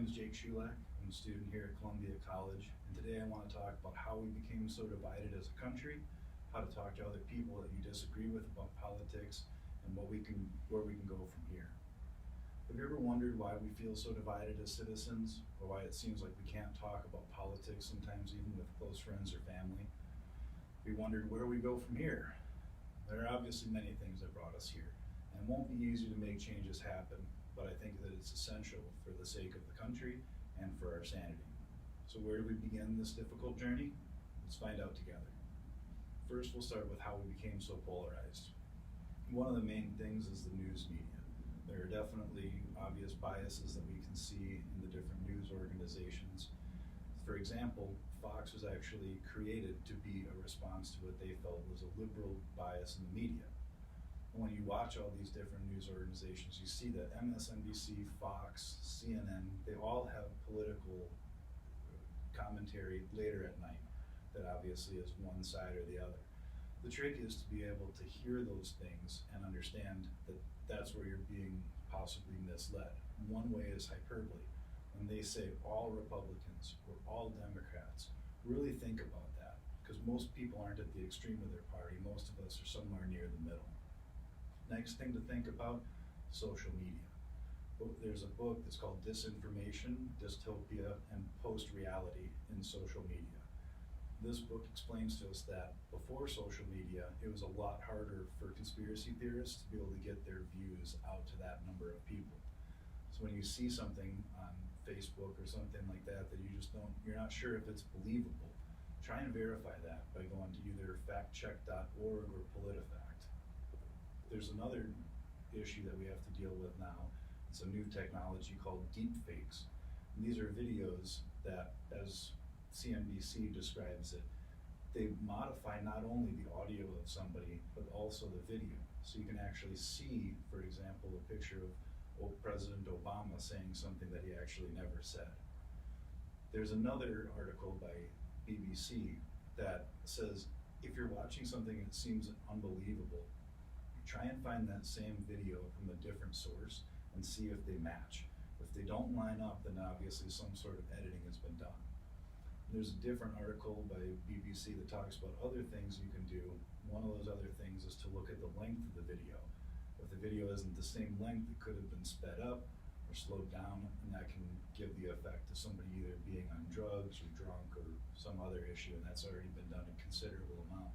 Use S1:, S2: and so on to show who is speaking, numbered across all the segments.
S1: name is Jake Shulak. I'm a student here at Columbia College, and today I want to talk about how we became so divided as a country, how to talk to other people that you disagree with about politics, and where we can go from here. Have you ever wondered why we feel so divided as citizens, or why it seems like we can't talk about politics sometimes even with close friends or family? We wondered where we go from here. There are obviously many things that brought us here, and it won't be easy to make changes happen, but I think that it's essential for the sake of the country and for our sanity. So where do we begin this difficult journey? Let's find out together. First, we'll start with how we became so polarized. One of the main things is the news media. There are definitely obvious biases that we can see in the different news organizations. For example, Fox was actually created to be a response to what they felt was a liberal bias in the media. And when you watch all these different news organizations, you see that MSNBC, Fox, CNN, they all have political commentary later at night that obviously is one side or the other. The trick is to be able to hear those things and understand that that's where you're being possibly misled. One way is hyperbole. When they say all Republicans or all Democrats, really think about that, because most people aren't at the extreme of their party. Most of us are somewhere near the middle. Next thing to think about, social media. There's a book that's called Disinformation, Dystopia, and Post-Reality in Social Media. This book explains to us that before social media, it was a lot harder for conspiracy theorists to be able to get their views out to that number of people. So when you see something on Facebook or something like that you're not sure if it's believable, try and verify that by going to either factcheck.org or PolitiFact. There's another issue that we have to deal with now. It's a new technology called deepfakes. And these are videos that, as CNBC describes it, they modify not only the audio of somebody, but also the video. So you can actually see, for example, a picture of President Obama saying something that he actually never said. There's another article by BBC that says, if you're watching something that seems unbelievable, try and find that same video from a different source and see if they match. If they don't line up, then obviously some sort of editing has been done. There's a different article by BBC that talks about other things you can do. One of those other things is to look at the length of the video. If the video isn't the same length, it could have been sped up or slowed down, and that can give the effect of somebody either being on drugs or drunk or some other issue, and that's already been done a considerable amount.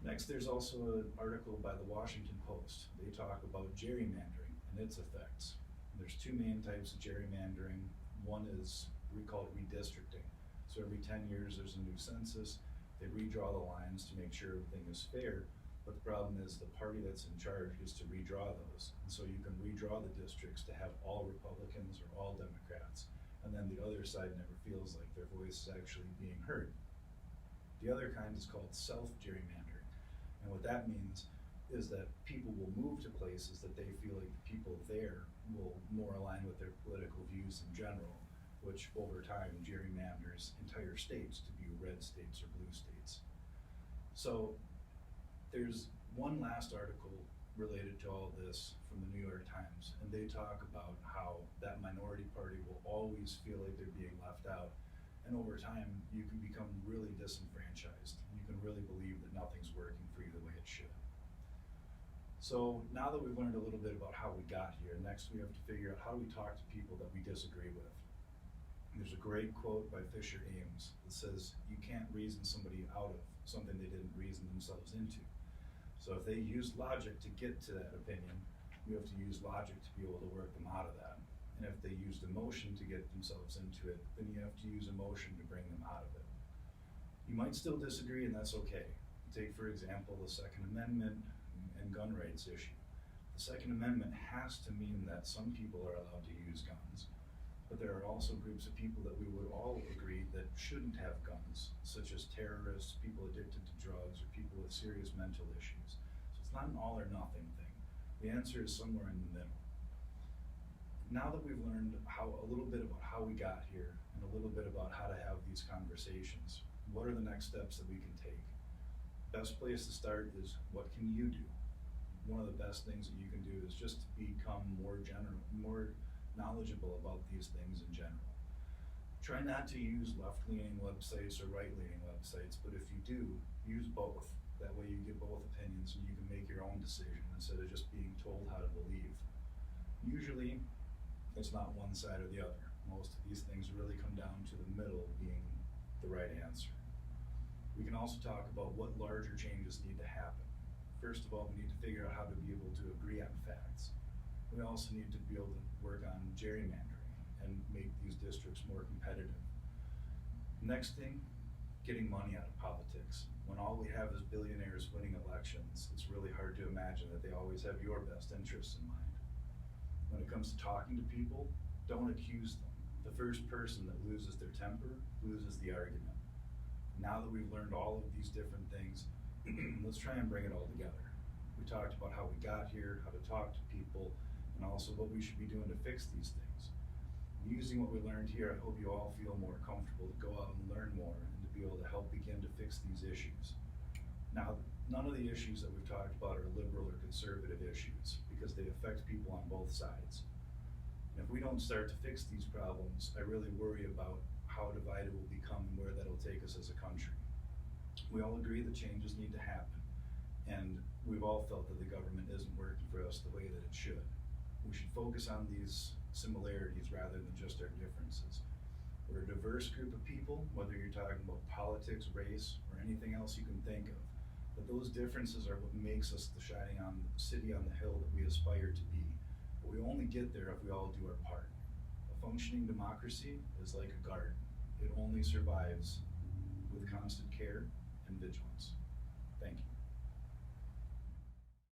S1: Next, there's also an article by the Washington Post. They talk about gerrymandering and its effects. There's two main types of gerrymandering. One is we call it redistricting. So every 10 years there's a new census. They redraw the lines to make sure everything is fair. But the problem is the party that's in charge is to redraw those. And so you can redraw the districts to have all Republicans or all Democrats. And then the other side never feels like their voice is actually being heard. The other kind is called self-gerrymandering. And what that means is that people will move to places that they feel like the people there will more align with their political views in general, which over time gerrymanders entire states to be red states or blue states. So there's one last article related to all this from the New York Times, and they talk about how that minority party will always feel like they're being left out, and over time you can become really disenfranchised. You can really believe that nothing's working for you the way it should. So now that we've learned a little bit about how we got here, next we have to figure out how do we talk to people that we disagree with. And there's a great quote by Fisher Ames that says, you can't reason somebody out of something they didn't reason themselves into. So if they used logic to get to that opinion, you have to use logic to be able to work them out of that. And if they used emotion to get themselves into it, then you have to use emotion to bring them out of it. You might still disagree, and that's okay. Take, for example, the Second Amendment and gun rights issue. The Second Amendment has to mean that some people are allowed to use guns, but there are also groups of people that we would all agree that shouldn't have guns, such as terrorists, people addicted to drugs, or people with serious mental issues. So it's not an all or nothing thing. The answer is somewhere in the middle. Now that we've learned a little bit about how we got here and a little bit about how to have these conversations, what are the next steps that we can take? Best place to start is, what can you do? One of the best things that you can do is just to become more knowledgeable about these things in general. Try not to use left-leaning websites or right-leaning websites, but if you do, use both. That way you get both opinions and you can make your own decision instead of just being told how to believe. Usually, it's not one side or the other. Most of these things really come down to the middle being the right answer. We can also talk about what larger changes need to happen. First of all, we need to figure out how to be able to agree on facts. We also need to be able to work on gerrymandering and make these districts more competitive. Next thing, getting money out of politics. When all we have is billionaires winning elections, it's really hard to imagine that they always have your best interests in mind. When it comes to talking to people, don't accuse them. The first person that loses their temper loses the argument. Now that we've learned all of these different things, let's try and bring it all together. We talked about how we got here, how to talk to people, and also what we should be doing to fix these things. Using what we learned here, I hope you all feel more comfortable to go out and learn more and to be able to help begin to fix these issues. Now, none of the issues that we've talked about are liberal or conservative issues because they affect people on both sides. And if we don't start to fix these problems, I really worry about how divided we'll become and where that'll take us as a country. We all agree that changes need to happen, and we've all felt that the government isn't working for us the way that it should. We should focus on these similarities rather than just our differences. We're a diverse group of people, whether you're talking about politics, race, or anything else you can think of. But those differences are what makes us the shining city on the hill that we aspire to be. But we only get there if we all do our part. A functioning democracy is like a garden. It only survives with constant care and vigilance.